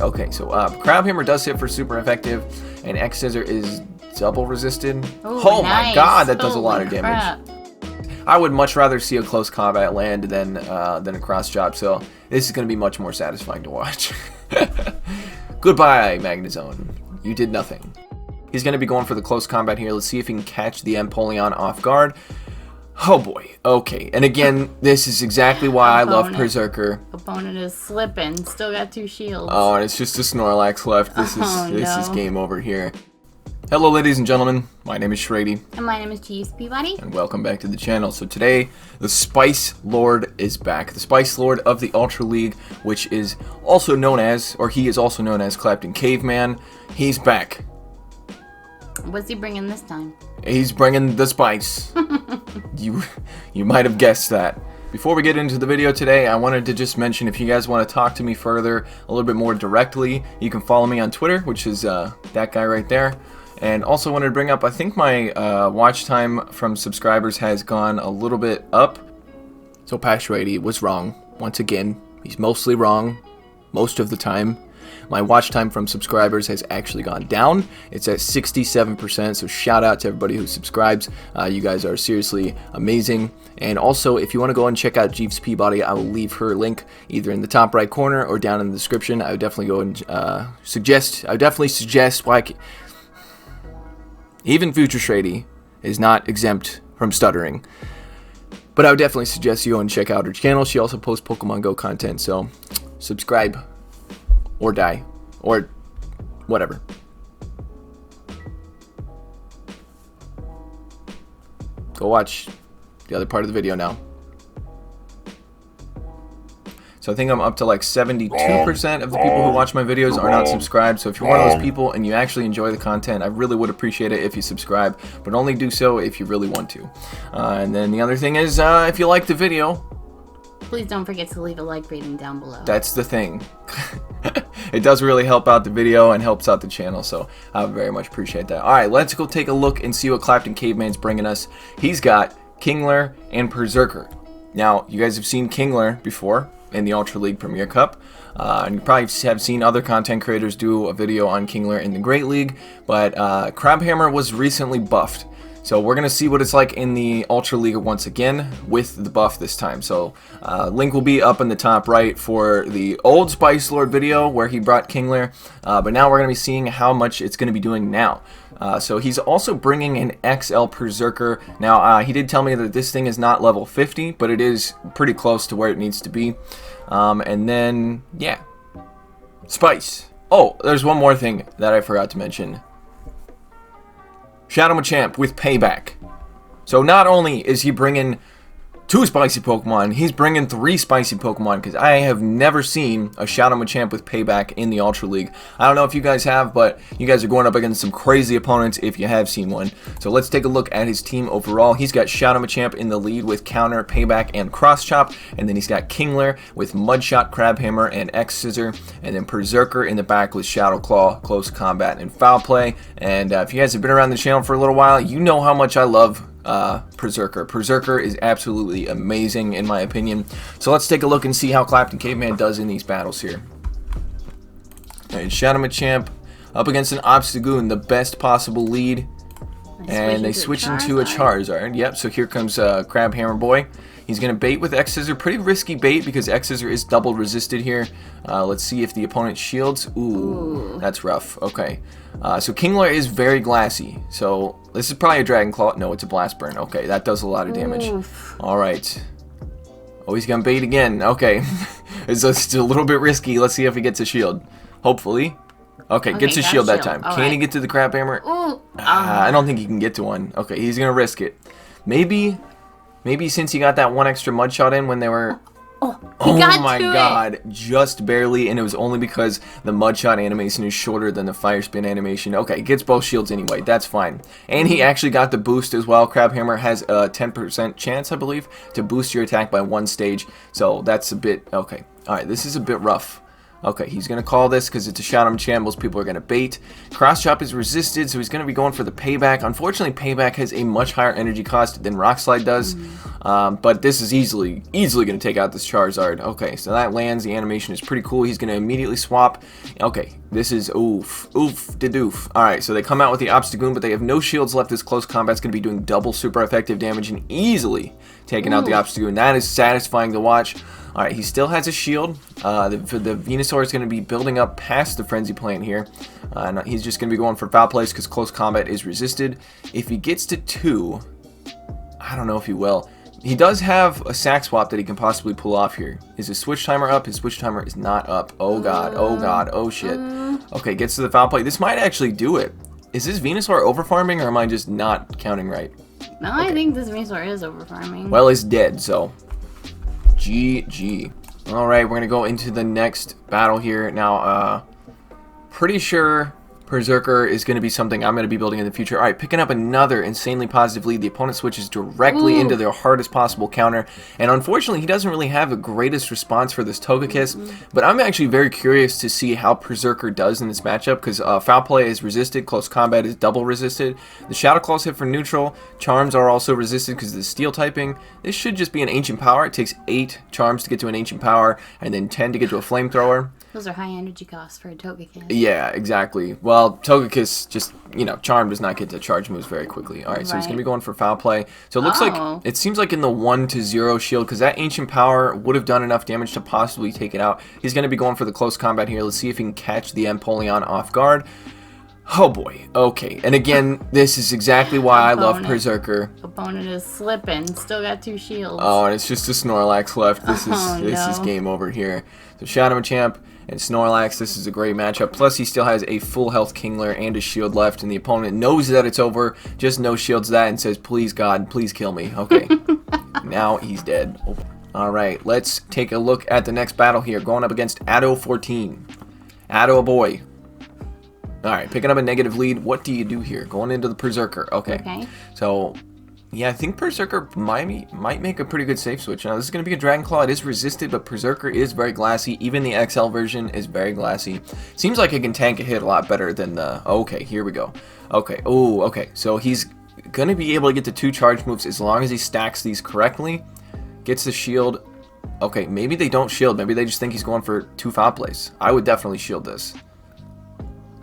Okay, so Crab Hammer does hit for super effective, and X Scissor is double resisted. Ooh, oh nice. my god, that does a lot of Holy damage. crap. I would much rather see a close combat land than a cross chop, so this is going to be much more satisfying to watch. Goodbye, Magnezone. You did nothing. He's going to be going for the close combat here. Let's see if he can catch the Empoleon off guard. Oh boy. Okay. And again, this is exactly why I love Perrserker. Opponent is slipping. Still got 2 shields. Oh, and it's just a Snorlax left. This is game over here. Hello, ladies and gentlemen. My name is Shrady. And my name is JeevesPeabody. And welcome back to the channel. So today, the Spice Lord is back. The Spice Lord of the Ultra League, which is also known as, or he is also known as ClaptonCaveman. He's back. What's he bringing this time? He's bringing the spice. You might have guessed that. Before we get into the video today, I wanted to just mention if you guys want to talk to me further, a little bit more directly, you can follow me on Twitter, which is that guy right there. And also wanted to bring up, I think my watch time from subscribers has gone a little bit up. So Shrady was wrong. Once again, he's mostly wrong most of the time. My watch time from subscribers has actually gone down. It's at 67%, so shout out to everybody who subscribes. You guys are seriously amazing. And also, if you want to go and check out JeevesPeabody, I will leave her link either in the top right corner or down in the description. I would definitely go and suggest why even future Shrady is not exempt from stuttering. But I would definitely suggest you go and check out her channel. She also posts Pokemon Go content, so subscribe. Or die. Or whatever. Go watch the other part of the video now. So I think I'm up to like 72% of the people who watch my videos are not subscribed. So if you're one of those people and you actually enjoy the content, I really would appreciate it if you subscribe. But only do so if you really want to. And then the other thing is, if you like the video, please don't forget to leave a like rating down below. That's the thing. It does really help out the video and helps out the channel, so I would very much appreciate that. Alright, let's go take a look and see what ClaptonCaveman's bringing us. He's got Kingler and Perrserker. Now, you guys have seen Kingler before in the Ultra League Premier Cup. And you probably have seen other content creators do a video on Kingler in the Great League, but Crabhammer was recently buffed. So we're going to see what it's like in the Ultra League once again with the buff this time. So link will be up in the top right for the old Spice Lord video where he brought Kingler. But now we're going to be seeing how much it's going to be doing now. So he's also bringing an XL Perrserker. Now he did tell me that this thing is not level 50, but it is pretty close to where it needs to be. And then, yeah. Spice. Oh, there's one more thing that I forgot to mention. Machamp with Payback. So not only is he bringing 2 spicy Pokemon, he's bringing 3 spicy Pokemon, because I have never seen a Machamp with Payback in the Ultra League. I don't know if you guys have, but you guys are going up against some crazy opponents if you have seen one. So let's take a look at his team overall. He's got Machamp in the lead with Counter, Payback, and Cross Chop, and then he's got Kingler with Mudshot, Crabhammer, and X Scissor, and then Perrserker in the back with Shadow Claw, Close Combat, and Foul Play. And if you guys have been around the channel for a little while, you know how much I love Perrserker. Perrserker is absolutely amazing in my opinion. So let's take a look and see how ClaptonCaveman does in these battles here. Alright, Machamp up against an Obstagoon, the best possible lead. And they switch into a Charizard. Yep, so here comes Crabhammer Boy. He's going to bait with X Scissor. Pretty risky bait because X Scissor is double resisted here. Let's see if the opponent shields. Ooh, that's rough. Okay. So Kingler is very glassy. So this is probably a Dragon Claw. No, it's a Blast Burn. Okay, that does a lot of damage. Alright. Oh, he's going to bait again. Okay. It's a little bit risky. Let's see if he gets a shield. Hopefully. Okay, gets a shield that time. Can he get to the Crabhammer? I don't think he can get to one. Okay, he's going to risk it. Maybe since he got that one extra Mudshot in when they were... Oh my god, just barely, and it was only because the Mudshot animation is shorter than the Fire Spin animation. Okay, gets both shields anyway, that's fine. And he actually got the boost as well. Crabhammer has a 10% chance, I believe, to boost your attack by 1 stage, so that's a bit... Okay, alright, this is a bit rough. Okay, he's going to call this because it's a Machamp. Most people are going to bait. Cross Chop is resisted, so he's going to be going for the Payback. Unfortunately, Payback has a much higher energy cost than Rock Slide does. But this is easily going to take out this Charizard. Okay, so that lands. The animation is pretty cool. He's going to immediately swap. Okay, this is oof de doof. Alright, so they come out with the Obstagoon, but they have no shields left. This close combat's going to be doing double super effective damage and easily taking out the Obstagoon. That is satisfying to watch. Alright, he still has a shield. The Venusaur is going to be building up past the Frenzy Plant here. And he's just going to be going for Foul Place because close combat is resisted. If he gets to 2, I don't know if he will. He does have a sack swap that he can possibly pull off here. Is his switch timer up? His switch timer is not up. Oh god, oh god, oh shit. Okay, gets to the Foul Play. This might actually do it. Is this Venusaur overfarming or am I just not counting right? No, okay. I think this Venusaur is overfarming. Well, it's dead, so GG. Alright, we're going to go into the next battle here. Now, pretty sure Perrserker is going to be something I'm going to be building in the future. Alright, picking up another insanely positive lead. The opponent switches directly into their hardest possible counter. And unfortunately, he doesn't really have the greatest response for this Togekiss. But I'm actually very curious to see how Perrserker does in this matchup. Because Foul Play is resisted. Close Combat is double resisted. The Shadow Claws hit for neutral. Charms are also resisted because of the Steel typing. This should just be an Ancient Power. It takes 8 Charms to get to an Ancient Power. And then 10 to get to a Flamethrower. Those are high energy costs for a Togekiss. Yeah, exactly. Well, Togekiss just, you know, Charm does not get to charge moves very quickly. Alright, so he's going to be going for Foul Play. So it looks like, it seems like in the 1-0 shield, because that Ancient Power would have done enough damage to possibly take it out. He's going to be going for the close combat here. Let's see if he can catch the Empoleon off guard. Oh boy, okay. And again, this is exactly why I love Perrserker. Opponent is slipping, still got 2 shields. Oh, and it's just a Snorlax left. This is game over here. So Shadow Machamp and Snorlax, this is a great matchup. Plus, he still has a full health Kingler and a shield left, and the opponent knows that it's over, just no shields that, and says, please, God, please kill me. Okay, now he's dead. Alright, let's take a look at the next battle here, going up against Addo14. Addo boy. Alright, picking up a negative lead. What do you do here? Going into the Perrserker. Okay. So, yeah, I think Perrserker might make a pretty good safe switch. Now, this is going to be a Dragon Claw. It is resisted, but Perrserker is very glassy. Even the XL version is very glassy. Seems like it can tank a hit a lot better than the... Okay, here we go. Okay, oh, okay. So he's going to be able to get to 2 charge moves as long as he stacks these correctly. Gets the shield. Okay, maybe they don't shield. Maybe they just think he's going for 2 Foul Plays. I would definitely shield this.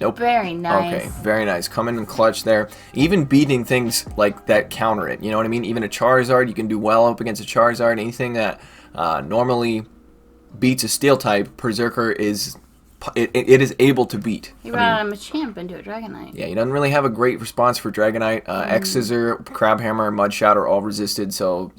Nope. Very nice. Okay, very nice. Coming in clutch there. Even beating things like that counter it. You know what I mean? Even a Charizard, you can do well up against a Charizard. Anything that normally beats a Steel type, Perrserker is... It is able to beat. He brought a Machamp into a Dragonite. Yeah, he doesn't really have a great response for Dragonite. X-Scissor, Crabhammer, Mudshot are all resisted, so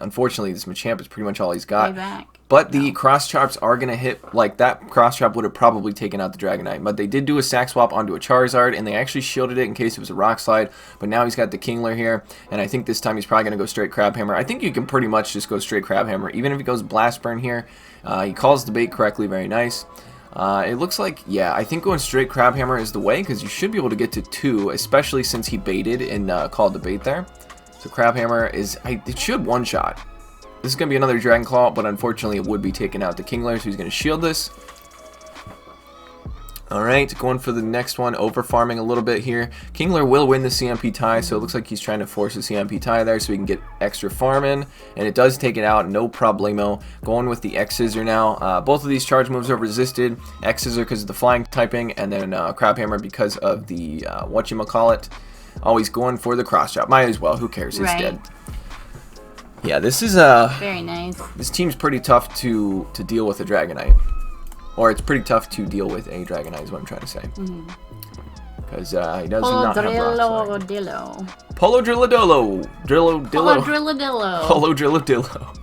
unfortunately this Machamp is pretty much all he's got. Payback. But the cross chops are going to hit, like that cross chop would have probably taken out the Dragonite. But they did do a sack swap onto a Charizard, and they actually shielded it in case it was a Rock Slide. But now he's got the Kingler here, and I think this time he's probably going to go straight Crabhammer. I think you can pretty much just go straight Crabhammer. Even if he goes Blast Burn here, he calls the bait correctly, very nice. It looks like, yeah, I think going straight Crabhammer is the way, because you should be able to get to 2, especially since he baited and called the bait there. So Crabhammer is, it should one-shot. This is going to be another Dragon Claw, but unfortunately it would be taking out the Kingler, so he's going to shield this. Alright, going for the next one, over-farming a little bit here. Kingler will win the CMP tie, so it looks like he's trying to force a CMP tie there so he can get extra farm in. And it does take it out, no problemo. Going with the X-Scissor now. Both of these charge moves are resisted. X-Scissor because of the flying typing, and then Crabhammer because of the whatchamacallit. Always going for the cross chop. Might as well, who cares, it's dead. Yeah, this is very nice. This team's pretty tough to deal with a Dragonite. Or it's pretty tough to deal with a Dragonite is what I'm trying to say. Because he does not have Rock Slide. Polo Drilladillo. Polo Drilladillo.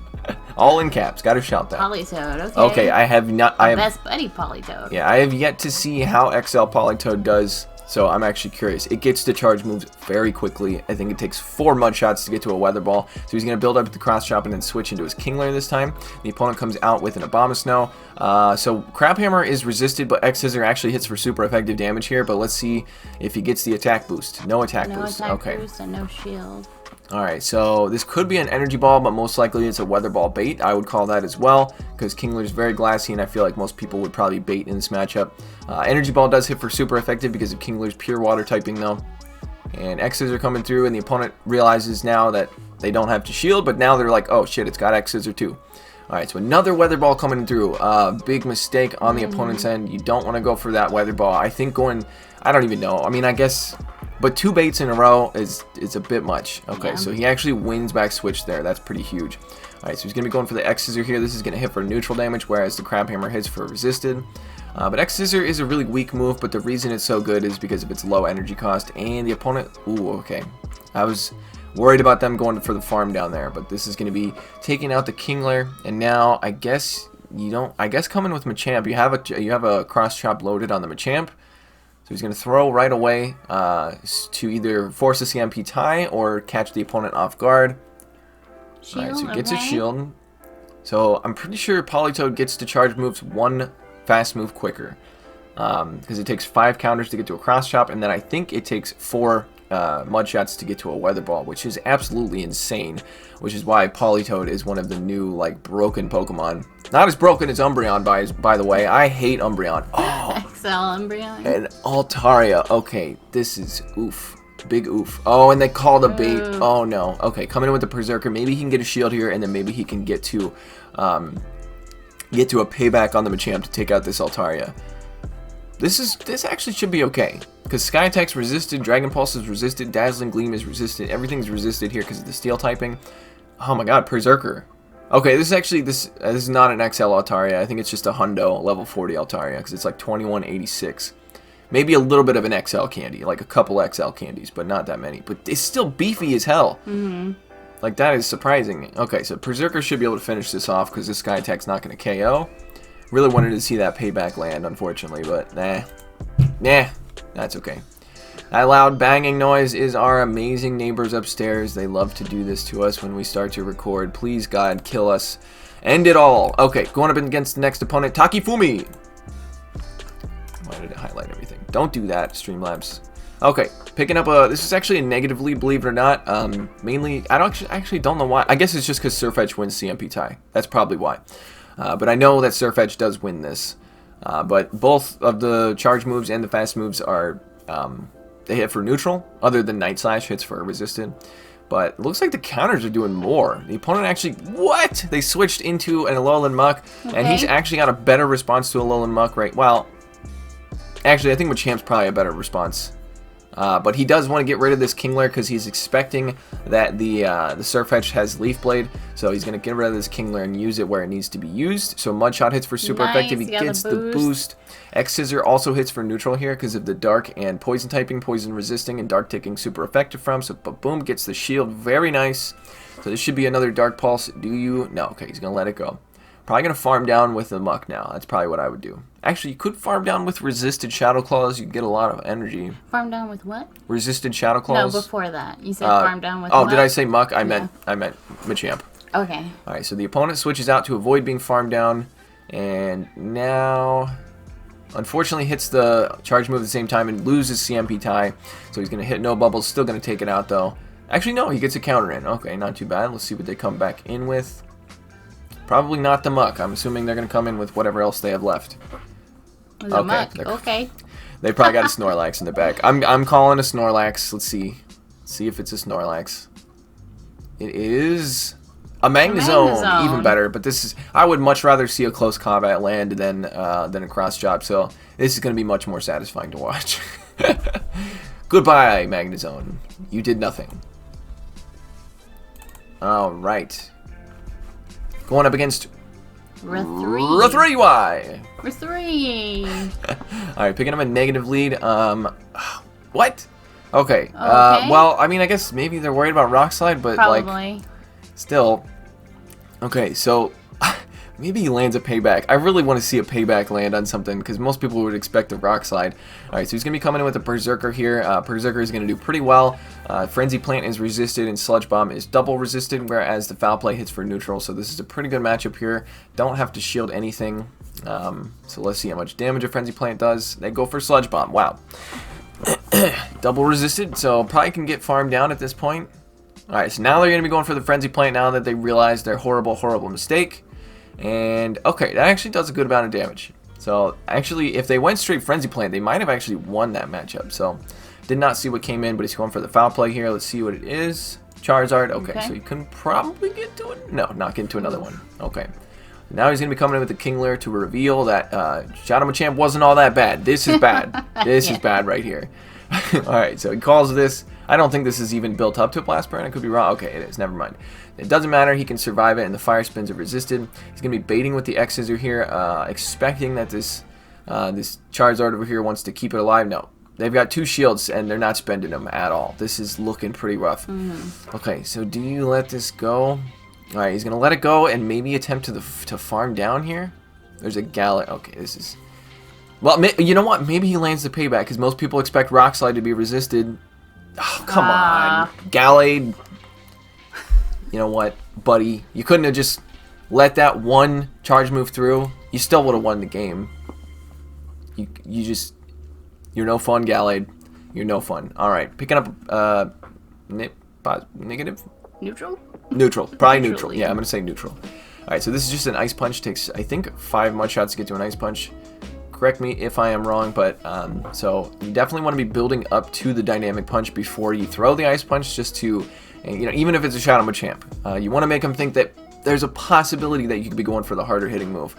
All in caps. Gotta shout that. Politoed, okay. Okay, I have not... Best buddy Politoed. Yeah, I have yet to see how XL Politoed does... So I'm actually curious. It gets to charge moves very quickly. I think it takes 4 mud shots to get to a Weather Ball. So he's going to build up the cross chop and then switch into his Kingler this time. The opponent comes out with an Abomasnow. So Crabhammer is resisted, but X-Scissor actually hits for super effective damage here. But let's see if he gets the attack boost. No attack boost. No attack boost and no shield. Alright, so this could be an Energy Ball, but most likely it's a Weather Ball bait. I would call that as well, because Kingler is very glassy, and I feel like most people would probably bait in this matchup. Energy Ball does hit for super effective because of Kingler's pure water typing, though. And X's are coming through, and the opponent realizes now that they don't have to shield, but now they're like, oh shit, it's got X's or too. Alright, so another Weather Ball coming through. Big mistake on the opponent's end. You don't want to go for that Weather Ball. I think going, I don't even know. I mean, I guess, but 2 baits in a row is a bit much. Okay, Yeah. so he actually wins back switch there. That's pretty huge. Alright, so he's going to be going for the X Scissor here. This is going to hit for neutral damage, whereas the Crab Hammer hits for resisted. But X Scissor is a really weak move, but the reason it's so good is because of its low energy cost. And the opponent, ooh, okay. I was worried about them going for the farm down there, but this is going to be taking out the Kingler. And now, I guess you don't, I guess coming with Machamp, you have a cross chop loaded on the Machamp. So he's going to throw right away to either force a CMP tie or catch the opponent off guard. Shield, Alright, so he gets a okay. shield. So I'm pretty sure Politoed gets to charge moves 1 fast move quicker. Because it takes 5 counters to get to a cross chop, and then I think it takes 4 mud shots to get to a Weather Ball, which is absolutely insane. Which is why Politoed is one of the new, like, broken Pokemon. Not as broken as Umbreon, by the way. I hate Umbreon. Oh, XL Umbreon. and Altaria. Okay, this is oof. Big oof. Oh, and they called a bait. Oh, no. Okay, coming in with the Perrserker. Maybe he can get a shield here, and then maybe he can get to a payback on the Machamp to take out this Altaria. This actually should be okay. Because Sky Attack's resisted, Dragon Pulse is resisted, Dazzling Gleam is resisted, everything's resisted here because of the Steel typing. Oh my god, Perrserker. Okay, this is actually, this is not an XL Altaria. I think it's just a Hundo level 40 Altaria because it's like 2186. Maybe a little bit of an XL candy, like a couple XL candies, but not that many. But it's still beefy as hell. Like, that is surprising. Okay, so Perrserker should be able to finish this off because this Sky Attack's not going to KO. Really wanted to see that payback land, unfortunately, but nah. Nah, that's okay. That loud banging noise is our amazing neighbors upstairs. They love to do this to us when we start to record. Please, God, kill us. End it all. Okay, going up against the next opponent, Takifumi. Why did it highlight everything? Don't do that, Streamlabs. Okay, picking up a... This is actually a negative lead, believe it or not. Mainly, I actually don't know why. I guess it's just because Surfetch wins CMP tie. That's probably why. But I know that Surfetch does win this. But both of the charge moves and the fast moves are... they hit for neutral, other than Night Slash hits for resisted. But it looks like the counters are doing more. The opponent actually... What? They switched into an Alolan Muck, and he's actually got a better response to Alolan Muck, right? Well, actually, I think Machamp's probably a better response. But he does want to get rid of this Kingler because he's expecting that the Surfetch has Leaf Blade. So he's going to get rid of this Kingler and use it where it needs to be used. So Mudshot hits for super effective. He gets the boost. X Scissor also hits for neutral here because of the Dark and Poison typing, Poison resisting, and Dark ticking super effective from. So boom, gets the shield. Very nice. So this should be another Dark Pulse. Do you? No, okay, he's going to let it go. Probably going to farm down with the Muck now. That's probably what I would do. Actually, you could farm down with Resisted Shadow Claws. You get a lot of energy. Farm down with what? Resisted Shadow Claws. No, before that. You said farm down with Oh, what? did I say Muck? I meant Machamp. Okay. Alright, so the opponent switches out to avoid being farmed down. And now... Unfortunately hits the charge move at the same time and loses CMP tie. So he's going to hit no bubbles. Still going to take it out, though. Actually, no. He gets a counter in. Okay, not too bad. Let's see what they come back in with. Probably not the Muck. I'm assuming they're going to come in with whatever else they have left. Okay. Muck. Okay. They probably got a Snorlax in the back. I'm calling a Snorlax. Let's see. See if it's a Snorlax. It is a Magnezone. Even better. But this is... I would much rather see a close combat land than a cross chop. So this is going to be much more satisfying to watch. Goodbye, Magnezone. You did nothing. Alright. Going up against... Rethriwai. Alright, picking up a negative lead. What? Okay. Well, I mean, I guess maybe they're worried about Rock Slide, but like, still. Okay, so maybe he lands a Payback. I really want to see a Payback land on something because most people would expect a Rock Slide. Alright, so he's going to be coming in with a Perrserker here. Perrserker is going to do pretty well. Frenzy Plant is resisted and Sludge Bomb is double resisted, whereas the Foul Play hits for neutral. So this is a pretty good matchup here. Don't have to shield anything. So let's see how much damage a Frenzy Plant does. They go for Sludge Bomb. Wow. Double resisted, so probably can get farmed down at this point. Alright, so now they're going to be going for the Frenzy Plant now that they realize their horrible, horrible mistake. And, okay, that actually does a good amount of damage. So, actually, if they went straight Frenzy Plant, they might have actually won that matchup. So, Did not see what came in, but he's going for the foul play here. Let's see what it is. Charizard. Okay, so you can probably get to it. No, not get into another one. Okay. Now he's going to be coming in with the Kingler to reveal that Shadow Machamp wasn't all that bad. This is bad. This is bad right here. Alright, so he calls this. I don't think this is even built up to a Blast Burn. I could be wrong. Okay, it is. Never mind. It doesn't matter. He can survive it, and the Fire Spins are resisted. He's going to be baiting with the X-Scissor here, expecting that this Charizard over here wants to keep it alive. No. They've got 2 shields, and they're not spending them at all. This is looking pretty rough. Okay, so do you let this go? Alright, he's going to let it go and maybe attempt to farm down here. There's a Gallade. Okay, this is... Well, you know what? Maybe he lands the Payback, because most people expect Rock Slide to be resisted. Oh, come on. Gallade. You know what, buddy? You couldn't have just let that one charge move through. You still would have won the game. You just... You're no fun, Gallade. You're no fun. Alright, picking up... negative? Neutral? Neutral. Probably neutral. Yeah, I'm going to say neutral. Alright, so this is just an Ice Punch. Takes, I think, 5 mud shots to get to an Ice Punch. Correct me if I am wrong, but so you definitely want to be building up to the Dynamic Punch before you throw the Ice Punch, just to, you know, even if it's a Shadow Machamp. You want to make him think that there's a possibility that you could be going for the harder hitting move.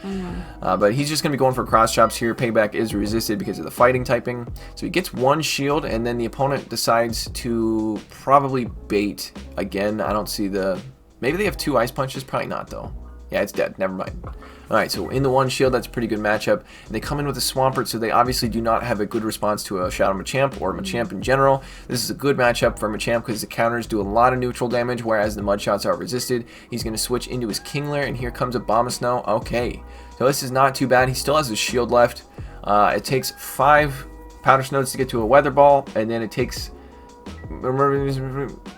But he's just going to be going for cross chops here. Payback is resisted because of the fighting typing. So he gets 1 shield, and then the opponent decides to probably bait again. I don't see the... Maybe they have 2 Ice Punches? Probably not, though. Yeah, it's dead. Never mind. Alright, so in the 1 shield, that's a pretty good matchup. And they come in with a Swampert, so they obviously do not have a good response to a Shadow Machamp or Machamp in general. This is a good matchup for Machamp because the counters do a lot of neutral damage, whereas the Mud Shots are resisted. He's going to switch into his Kingler, and here comes a Bombasnow. Okay, so this is not too bad. He still has his shield left. It takes 5 Powder Snows to get to a Weather Ball, and then it takes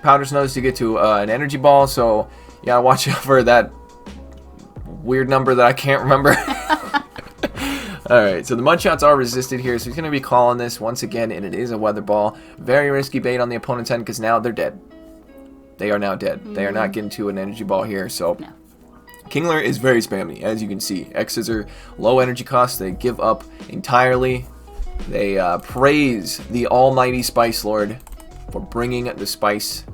Powder Snows to get to an Energy Ball, so yeah, watch out for that weird number that I can't remember. Alright, so the Mud Shots are resisted here, so he's going to be calling this once again, and it is a Weather Ball. Very risky bait on the opponent's end, because now they're dead. They are now dead. They are not getting to an Energy Ball here, so... No. Kingler is very spammy, as you can see. X-Scissor, low energy cost, they give up entirely. They praise the almighty Spice Lord for bringing the spice.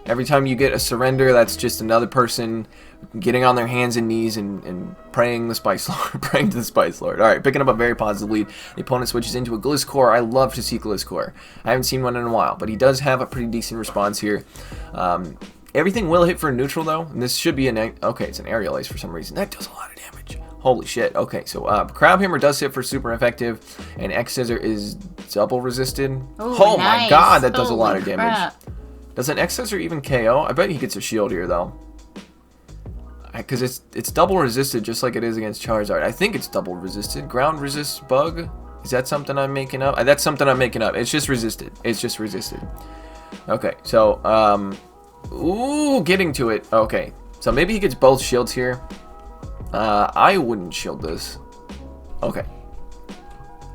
Every time you get a surrender, that's just another person getting on their hands and knees and praying the Spice Lord, praying to the Spice Lord. Alright, picking up a very positive lead. The opponent switches into a Gliscor. I love to see Gliscor. I haven't seen one in a while, but he does have a pretty decent response here. Everything will hit for neutral, though, and this should be an... Okay, it's an Aerial Ace for some reason. That does a lot of damage. Holy shit. Okay, so Crab Hammer does hit for super effective, and X-Scissor is double resisted. Ooh, oh nice. My god, that does a lot of Holy damage. crap. Does an X-Scissor even KO? I bet he gets a shield here, though. Because it's double resisted just like it is against Charizard. I think it's double resisted. Ground resists bug? Is that something I'm making up? That's something I'm making up. It's just resisted. It's just resisted. Okay, so, ooh, getting to it. Okay, so maybe he gets both shields here. I wouldn't shield this. Okay.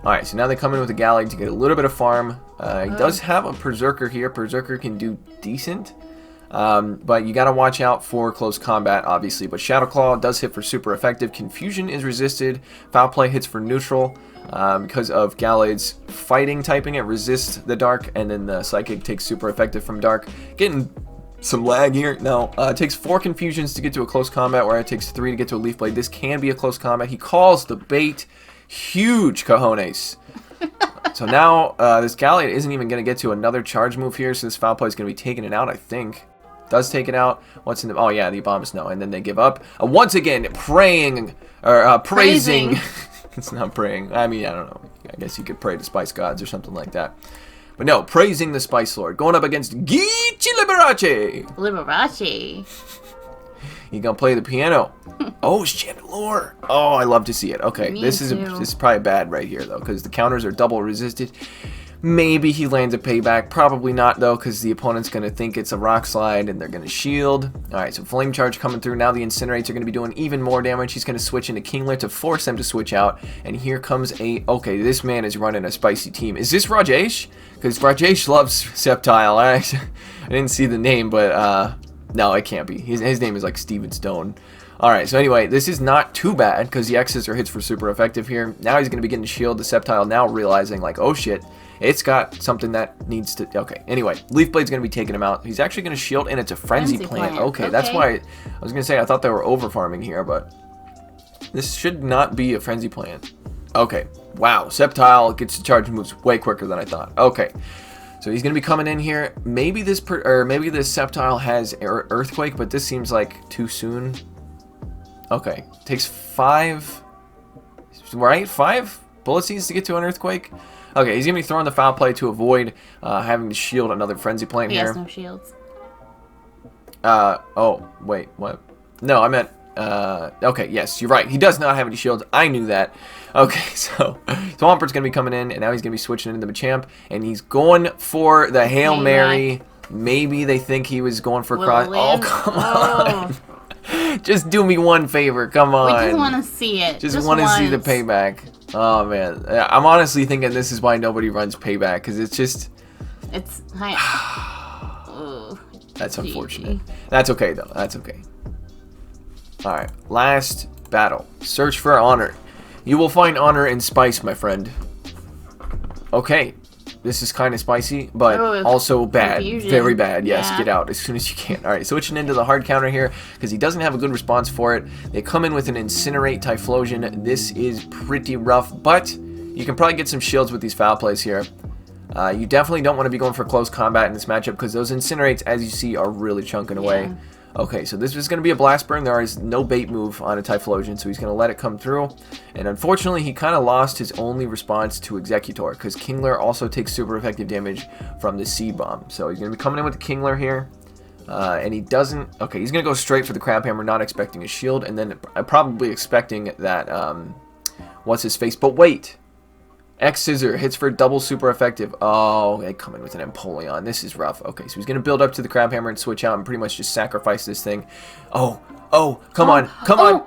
Alright, so now they come in with a Gallade to get a little bit of farm. He does have a Perrserker here. Perrserker can do decent. But you gotta watch out for close combat, obviously. But Shadow Claw does hit for super effective. Confusion is resisted. Foul Play hits for neutral. Because of Gallade's fighting typing, it resists the dark. And then the Psychic takes super effective from dark. Getting some lag here. No, it takes 4 confusions to get to a close combat, where it takes 3 to get to a Leaf Blade. This can be a close combat. He calls the bait. Huge cojones. So now this Gallade isn't even going to get to another charge move here, so this Foul Play is going to be taking it out, I think. Does take it out. What's in the... Oh, yeah, the Abomasnow. And then they give up. Once again, praying... Or praising... It's not praying. I mean, I don't know. I guess you could pray to Spice Gods or something like that. But no, praising the Spice Lord. Going up against Geechee Liberace. Liberace. You gonna play the piano? Oh, Chandelure. Oh, I love to see it. Okay, this is probably bad right here, though, because the counters are double resisted. Maybe he lands a Payback. Probably not, though, because the opponent's going to think it's a Rock Slide, and they're going to shield. Alright, so Flame Charge coming through. Now the Incinerates are going to be doing even more damage. He's going to switch into Kingler to force them to switch out. And here comes a... Okay, this man is running a spicy team. Is this Rajesh? Because Rajesh loves Sceptile. I didn't see the name, but... No, it can't be. His name is like Steven Stone. Alright, so anyway, this is not too bad because the X Scissor hits for super effective here. Now he's going to be getting shield. The Sceptile now realizing like, oh shit, it's got something that needs to... Okay, anyway, Leaf Blade's going to be taking him out. He's actually going to shield, and it's a Frenzy Plant. Okay, that's why... I was going to say, I thought they were over farming here, but... This should not be a Frenzy Plant. Okay, wow, Sceptile gets to charge moves way quicker than I thought. Okay. So he's going to be coming in here. Maybe this Sceptile has Earthquake, but this seems like too soon. Okay. Takes 5... Right? 5 bullet seeds to get to an Earthquake? Okay, he's going to be throwing the Foul Play to avoid having to shield another Frenzy Plant here. He has no shields. Oh, wait, what? No, I meant... okay, yes, you're right. He does not have any shields. I knew that. Okay, so Swampert's going to be coming in, and now he's going to be switching into Machamp, and he's going for the Hail Mary. Maybe they think he was going for cross. Oh, come on. Just do me one favor. Come on. We just want to see it. Just want to see the payback. Oh, man. I'm honestly thinking this is why nobody runs Payback, because it's just... It's... That's unfortunate. That's okay, though. That's okay. Alright, last battle. Search for honor. You will find honor in spice, my friend. Okay, this is kind of spicy, but also bad. Confusion. Very bad. Yes, yeah. Get out as soon as you can. Alright, switching into the hard counter here, because he doesn't have a good response for it. They come in with an Incinerate Typhlosion. This is pretty rough, but you can probably get some shields with these foul plays here. You definitely don't want to be going for close combat in this matchup, because those Incinerates, as you see, are really chunking away. Okay, so this is going to be a Blast Burn. There is no bait move on a Typhlosion, so he's going to let it come through. And unfortunately, he kind of lost his only response to Executor, because Kingler also takes super effective damage from the Seed Bomb. So he's going to be coming in with the Kingler here. And he doesn't... Okay, he's going to go straight for the Crab Hammer, not expecting a shield. And then probably expecting that... what's his face? But wait! X Scissor hits for double super effective. Oh, they come in with an Empoleon. This is rough. Okay, so he's going to build up to the Crab Hammer and switch out and pretty much just sacrifice this thing. Oh, come on, come on.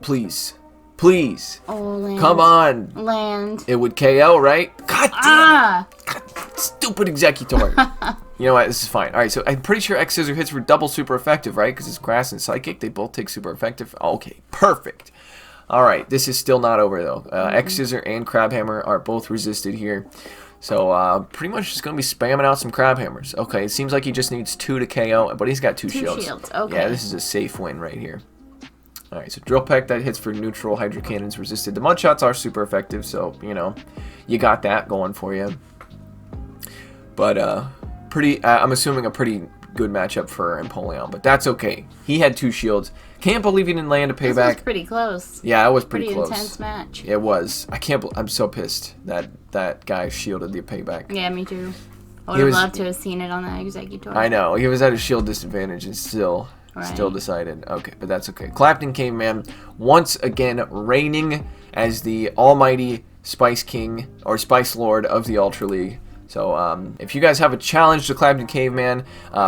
Please, please. Oh, land. Come on. Land. It would KO, right? God damn. God, stupid Executor. You know what? This is fine. All right, so I'm pretty sure X Scissor hits for double super effective, right? Because it's Grass and Psychic. They both take super effective. Okay, perfect. Alright, this is still not over though. X Scissor and Crab Hammer are both resisted here. So, pretty much just going to be spamming out some Crab Hammers. Okay, it seems like he just needs 2 to KO, but he's got 2 shields. Okay. Yeah, this is a safe win right here. Alright, so Drill Peck, that hits for neutral. Hydro Cannon's resisted. The Mud Shots are super effective, so, you know, you got that going for you. But, I'm assuming a pretty good matchup for Empoleon, but that's okay. He had 2 shields. Can't believe he didn't land a Payback. This was pretty close. Yeah, it was pretty close. Intense match. It was. I'm so pissed that that guy shielded the Payback. Yeah, me too. I would have loved to have seen it on that Executor. I know. He was at a shield disadvantage and still decided. Okay, but that's okay. ClaptonCaveman once again reigning as the almighty Spice King or Spice Lord of the Ultra League. So, if you guys have a challenge to ClaptonCaveman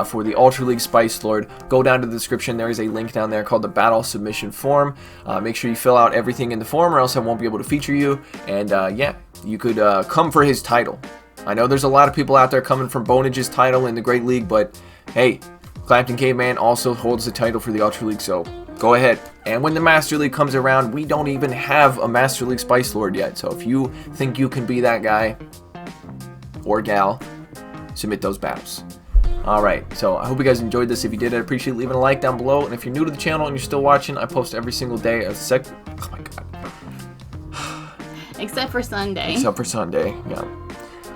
for the Ultra League Spice Lord, go down to the description. There is a link down there called the Battle Submission Form. Make sure you fill out everything in the form or else I won't be able to feature you. And, yeah, you could come for his title. I know there's a lot of people out there coming from Bonage's title in the Great League, but, hey, ClaptonCaveman also holds the title for the Ultra League, so go ahead. And when the Master League comes around, we don't even have a Master League Spice Lord yet. So if you think you can be that guy... or gal, submit those battles. Alright, so I hope you guys enjoyed this. If you did, I'd appreciate leaving a like down below. And if you're new to the channel and you're still watching, I post every single day. Oh my god. Except for Sunday. Except for Sunday, yeah.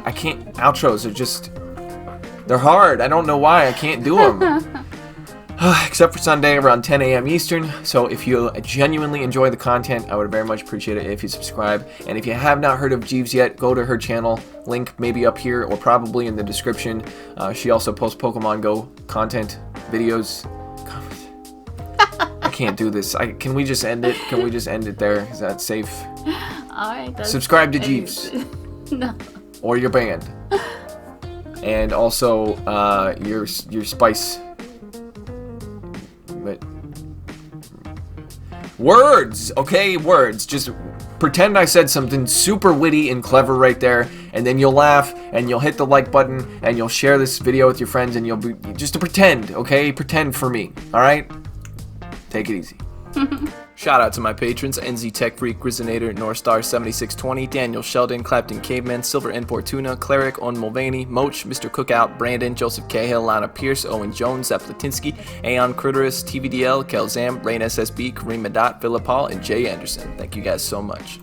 I can't, outros are just, they're hard. I don't know why, I can't do them. Except for Sunday around 10 a.m. Eastern. So if you genuinely enjoy the content, I would very much appreciate it if you subscribe. And if you have not heard of Jeeves yet, go to her channel. Link maybe up here or probably in the description. She also posts Pokemon Go content videos. I can't do this. Can we just end it? Can we just end it there? Is that safe? Alright. Subscribe to Jeeves. No. Or your band. And also your Spice... Words! Okay, words. Just pretend I said something super witty and clever right there, and then you'll laugh, and you'll hit the like button, and you'll share this video with your friends, and you'll be, just to pretend, okay? Pretend for me, alright? Take it easy. Shout out to my patrons: NZ Tech Freak, Grizzinator, Northstar 7620, Daniel Sheldon, ClaptonCaveman, Silver N Fortuna, Cleric, On Mulvaney, Moach, Mr. Cookout, Brandon, Joseph Cahill, Lana Pierce, Owen Jones, Zaplatinsky, Aeon Critterus, TVDL, Kelzam, Rain SSB, Kareem Madat, Philip Hall, and Jay Anderson. Thank you guys so much.